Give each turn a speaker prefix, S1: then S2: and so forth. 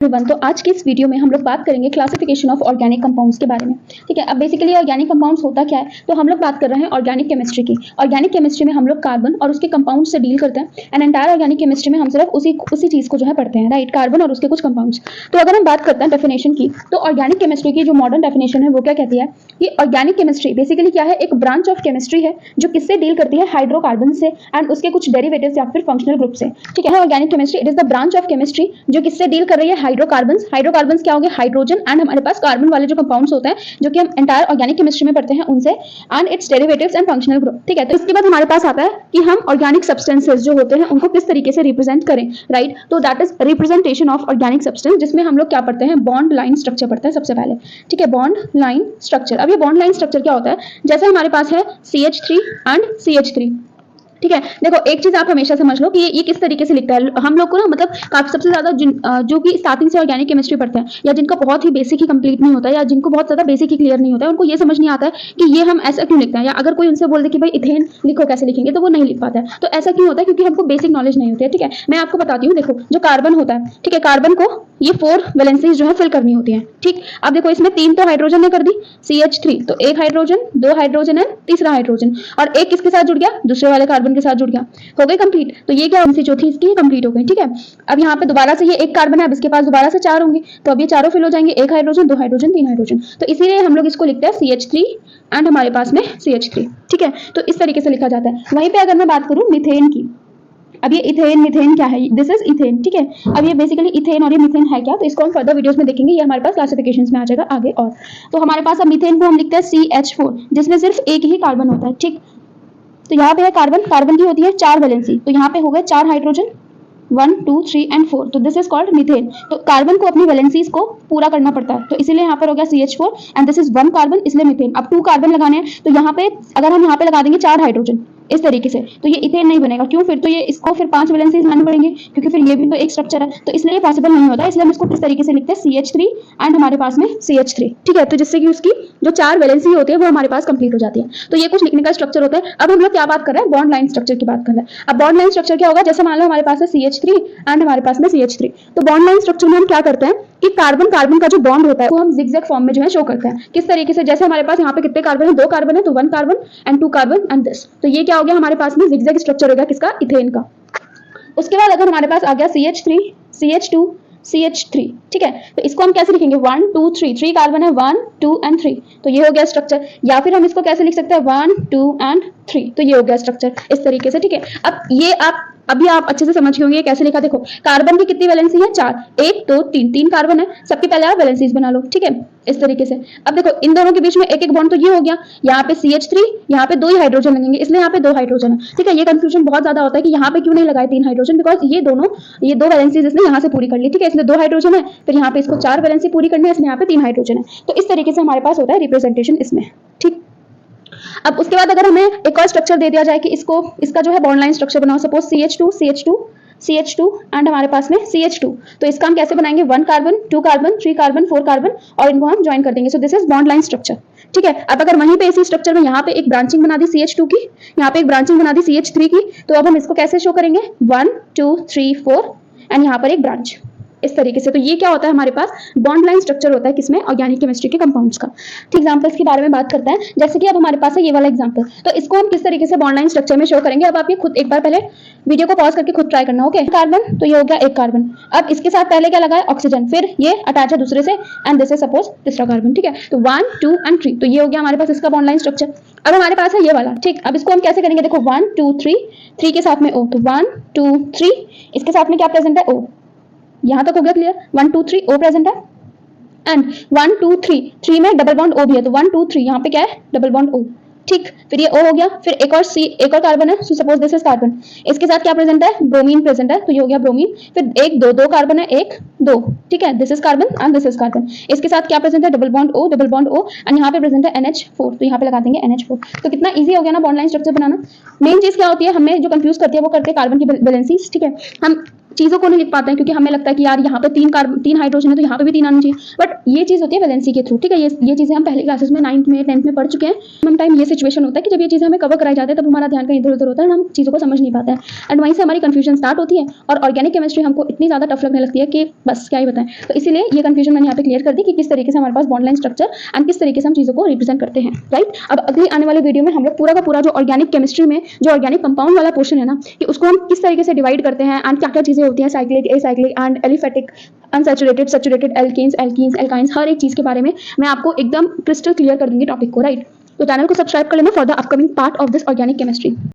S1: Everyone, तो आज की इस वीडियो में हम लोग बात करेंगे क्लासिफिकेशन ऑफ ऑर्गेनिक कंपाउंड्स के बारे में। ठीक है, अब बेसिकली ऑर्गेनिक कंपाउंड्स होता क्या है, तो हम लोग बात कर रहे हैं ऑर्गेनिक केमिस्ट्री की। ऑर्गेनिक केमिस्ट्री में हम लोग कार्बन और उसके कंपाउंड से डील करते हैं एंड एंटायर ऑर्गेनिक केमिस्ट्री में हम सिर्फ उसी चीज को जो है पढ़ते हैं, राइट, कार्बन और उसके कुछ कंपाउंड्स। तो अगर हम बात करते हैं डेफिनेशन की, तो ऑर्गेनिक केमिस्ट्री की जो मॉडर्न डेफिनेशन है वो क्या कहती है कि ऑर्गेनिक केमिस्ट्री बेसिकली क्या है, एक ब्रांच ऑफ केमिस्ट्री है जो किससे डील करती है, हाइड्रोकार्बन से एंड उसके कुछ डेरिवेटिव्स या फिर फंक्शनल ग्रुप से। ठीक है, organic chemistry it is the branch of chemistry जो किससे डील कर रही है, हाइड्रोकार्बन्स। हाइड्रोकार्बन्स क्या हो गया, हाइड्रोजन एंड हमारे पास कार्बन वाले जो कंपाउंड्स होते हैं जो कि हम एंटायर ऑर्गेनिक केमिस्ट्री में पढ़ते हैं उनसे, and it's derivatives and functional group. ठीक है, तो इसके बाद हमारे पास आता है कि हम ऑर्गेनिक सब्सटेंसेस जो होते हैं उनको किस तरीके से रिप्रेजेंट करें, राइट। तो that is representation of organic substance, जिसमें हम लोग क्या पढ़ते हैं, बॉन्ड लाइन स्ट्रक्चर पढ़ते हैं सबसे पहले। ठीक है, बॉन्ड लाइन स्ट्रक्चर। अब ये बॉन्ड लाइन स्ट्रक्चर क्या होता है, जैसे हमारे पास है CH3 एंड CH3। ठीक है, देखो एक चीज आप हमेशा समझ लो कि ये किस तरीके से लिखता है। हम लोग को ना मतलब काफी सबसे ज्यादा जो कि स्टार्टिंग से ऑर्गेनिक केमिस्ट्री पढ़ते हैं या जिनका बहुत ही बेसिक ही कंप्लीट नहीं होता है या जिनको बहुत ज्यादा बेसिक ही क्लियर नहीं होता है, उनको ये समझ नहीं आता है कि ये हम ऐसा क्यों लिखते हैं, या अगर कोई उनसे बोल दे कि भाई इथेन लिखो, कैसे लिखेंगे, तो वो नहीं लिख पाता है। तो ऐसा क्यों होता है, क्योंकि हमको बेसिक नॉलेज नहीं होती है। ठीक है, मैं आपको बताती हूँ। देखो जो कार्बन होता है, ठीक है, कार्बन को ये 4 वैलेंसीज जो है फिल करनी होती है। ठीक, अब देखो इसमें 3 तो हाइड्रोजन ने कर दी, CH3, तो 1 हाइड्रोजन, 2 हाइड्रोजन है, तीसरा हाइड्रोजन, और एक किसके साथ जुड़ गया, दूसरे वाले कार्बन के साथ जुड़ गया, हो गई कंप्लीट। तो ये क्या वैलेंसी चौथी इसकी कंप्लीट हो गई। ठीक है, अब यहाँ पे दोबारा से ये एक कार्बन है, अब इसके पास दोबारा से 4 होंगे, तो अब ये चारों फिल हो जाएंगे, 1 हाइड्रोजन, 2 हाइड्रोजन, 3 हाइड्रोजन। तो इसीलिए हम लोग इसको लिखते हैं CH3 एंड हमारे पास में CH3। ठीक है, तो इस तरीके से लिखा जाता है। वहीं पे अगर मैं बात करूँ मिथेन की, अब ये इथेन मिथेन क्या है, दिस इज इथेन। ठीक है, अब ये बेसिकली इथेन और ये मिथेन है क्या, तो इसको हम फर्दर वीडियोस में देखेंगे, ये हमारे पास क्लासिफिकेशंस में आ जाएगा आगे। और तो हमारे पास अब मिथेन को हम लिखते हैं CH4, जिसमें सिर्फ एक ही कार्बन होता है। ठीक, तो यहाँ पे है कार्बन, कार्बन की होती है 4 वैलेंसी, तो यहाँ पे हो गए 4 हाइड्रोजन, 1 2 3 एंड 4, तो दिस इज कॉल्ड मीथेन। तो कार्बन को अपनी वैलेंसीज को पूरा करना पड़ता है, तो इसीलिए यहाँ पर हो गया CH4 and this is 1 carbon, इसलिए मीथेन। अब 2 कार्बन लगाने हैं, तो यहाँ पे अगर हम यहाँ पे लगा देंगे 4 हाइड्रोजन इस तरीके से, तो ये इथेन नहीं बनेगा। क्यों, फिर तो ये इसको फिर 5 वैलेंसीज लानी पड़ेंगे, क्योंकि फिर ये भी तो एक स्ट्रक्चर है, तो इसलिए पॉसिबल नहीं होता है। इसलिए हम इसको किस तरीके से लिखते हैं, CH3 एंड हमारे पास में CH3। ठीक है, तो जिससे कि उसकी जो 4 वैलेंसी होती है वो हमारे पास कंप्लीट हो जाती है। तो ये कुछ लिखने का स्ट्रक्चर होता है। अब हम लोग क्या बात कर रहे हैं, बॉन्ड लाइन स्ट्रक्चर की बात कर रहे हैं। अब बॉन्ड लाइन स्ट्रक्चर क्या होगा, जैसे मान लो हमारे पास है CH3 एंड हमारे पास में CH3, तो बॉन्ड लाइन स्ट्रक्चर में हम क्या करते हैं कि कार्बन कार्बन का जो बॉन्ड होता है वो हम जिगजैग फॉर्म में जो है शो करते हैं। किस तरीके से, जैसे हमारे पास यहाँ पे कितने कार्बन है, 2 कार्बन है, तो 1 carbon and 2 carbon and this, तो ये क्या हो गया हमारे पास में जिगजैग स्ट्रक्चर होगा किसका, इथेन का। उसके बाद अगर हमारे पास आ गया CH3 CH2 CH3, ठीक है, तो इसको हम कैसे लिखेंगे, 1 2 3, 3 कार्बन है, 1 2 एंड 3, तो ये हो गया स्ट्रक्चर। या फिर हम इसको कैसे लिख सकते हैं, 1 2 एंड 3, तो ये हो गया स्ट्रक्चर इस तरीके से। ठीक है, अब ये अभी आप अच्छे से समझ गए होंगे कैसे लिखा। देखो कार्बन की कितनी वैलेंसी है, 4, 1 2 3, 3 कार्बन है, सबके पहले आप वैलेंसीज बना लो। ठीक है, इस तरीके से। अब देखो इन दोनों के बीच में एक एक बॉन्ड, तो ये हो गया, यहाँ पे CH3, यहाँ पे 2 ही हाइड्रोजन लगेंगे, इसलिए यहाँ पे 2 हाइड्रोजन है। ठीक है, ये कंफ्यूजन बहुत ज्यादा होता है कि यहाँ पे क्यों नहीं लगाए 3 हाइड्रोजन, बिकॉज ये 2 वैलेंसीज इसने यहाँ से पूरी कर ली। ठीक है, इसमें 2 हाइड्रोजन है, फिर यहाँ पे इसको 4 वैलेंसी पूरी करनी है, इसमें यहाँ पे 3 हाइड्रोजन है। तो इस तरीके से हमारे पास होता है रिप्रेजेंटेशन इसमें। ठीक, अब उसके बाद अगर हमें एक और स्ट्रक्चर दे दिया जाए कि इसका जो है बॉन्ड लाइन स्ट्रक्चर बनाओ, सपोज CH2 एंड हमारे पास में CH2, तो इसका हम कैसे बनाएंगे, 1 कार्बन 2 कार्बन 3 कार्बन 4 कार्बन, और इनको हम ज्वाइन कर देंगे, so this is bond line structure. ठीक है, अब अगर वहीं पे इसी स्ट्रक्चर में यहाँ पे एक ब्रांचिंग बना दी CH2 की, यहाँ पे एक ब्रांचिंग बना दी CH3 की, तो अब हम इसको कैसे शो करेंगे, 1 2 3 4 एंड यहाँ पर एक ब्रांच इस तरीके से। तो ये क्या होता है, हमारे पास बॉन्ड लाइन स्ट्रक्चर होता है किसमें, ऑर्गेनिक केमिस्ट्री के कंपाउंड्स का। ठीक, एग्जांपल्स के बारे में बात करते हैं, जैसे कि अब हमारे पास है ये वाला एग्जांपल, तो इसको हम किस तरीके से बॉन्ड लाइन स्ट्रक्चर में शो करेंगे। अब आप ये खुद एक बार पहले वीडियो को पॉज करके खुद ट्राई करना। ओके, कार्बन, तो ये हो गया 1 कार्बन, अब इसके साथ पहले क्या लगा है, ऑक्सीजन, फिर ये अटैच है दूसरे से एंड दिस इज सपोज तीसरा कार्बन। ठीक है, तो 1 2 एंड 3, तो ये हो गया हमारे पास इसका बॉन्ड लाइन स्ट्रक्चर। अब हमारे पास है ये वाला। ठीक, अब इसको हम कैसे करेंगे, देखो 1 2 3, 3 के साथ में O, तो 1 2 3, इसके साथ में क्या प्रेजेंट है, O, यहां तक हो गया क्लियर, 1 2 3 O प्रेजेंट है, एंड 1 2 3, 3 में डबल बॉन्ड O भी है, तो 1 2 3 यहाँ पे क्या है, डबल बॉन्ड O। ठीक, फिर ये O हो गया, फिर एक और कार्बन है, so suppose this is carbon, इसके साथ क्या प्रेजेंट है, ब्रोमीन प्रेजेंट है, तो ये हो गया ब्रोमीन, फिर 1 2 कार्बन है, 1 2, ठीक है, this is carbon and this is carbon, इसके साथ क्या प्रेजेंट है, डबल बॉन्ड O एंड यहाँ पे प्रेजेंट है NH4, तो यहाँ पे लगा देंगे NH4। तो कितना ईजी हो गया ना बॉन्ड लाइन स्ट्रक्चर बनाना। मेन चीज क्या होती है, हमें जो कंफ्यूज करती है वो करते हैं कार्बन की वैलेंसीज। ठीक है, हम चीज़ों को नहीं लिख पाते हैं क्योंकि हमें लगता है कि यार यहाँ पे तीन हाइड्रोजन है तो यहाँ पे भी 3 आना चाहिए, बट ये चीज़ होती है वैलेंसी के थ्रू, ठीक है। ये चीज़ें हम पहले क्लासेस में 9th में 10th में पढ़ चुके हैं। मैम टाइम ये सिचुएशन होता है कि जब ये चीज़ें हमें कवर कराई जाती है तब हमारा ध्यान कहीं इधर उधर होता है और हम चीज़ों को समझ नहीं पाते हैं, एंड वहीं से हमारी कन्फ्यूजन स्टार्ट होती है और ऑर्गेनिक केमिस्ट्री हमको इतनी ज़्यादा टफ लगने लगती है कि बस क्या ही बताएं। तो इसीलिए ये कन्फ्यूजन मैंने यहाँ पे क्लियर कर दी कि किस तरीके से हमारे पास बॉन्ड लाइन स्ट्रक्चर एंड किस तरीके से हम चीज़ों को रिप्रेजेंट करते हैं, राइट। अब अगली आने वाले वीडियो में हम लोग पूरा का पूरा जो ऑर्गेनिक केमिस्ट्री में जो ऑर्गेनिक कंपाउंड वाला पोर्शन है ना, कि उसको हम किस तरीके से डिवाइड करते हैं एंड क्या क्या चीज़ें होती हैं, cyclic, acyclic and aliphatic, unsaturated, saturated, alkanes, alkenes, alkynes, हर एक चीज़ के बारे में मैं आपको एकदम क्रिस्टल क्लियर कर दूंगी टॉपिक को, राइट। तो चैनल को सब्सक्राइब कर लेना for the upcoming part of this organic chemistry.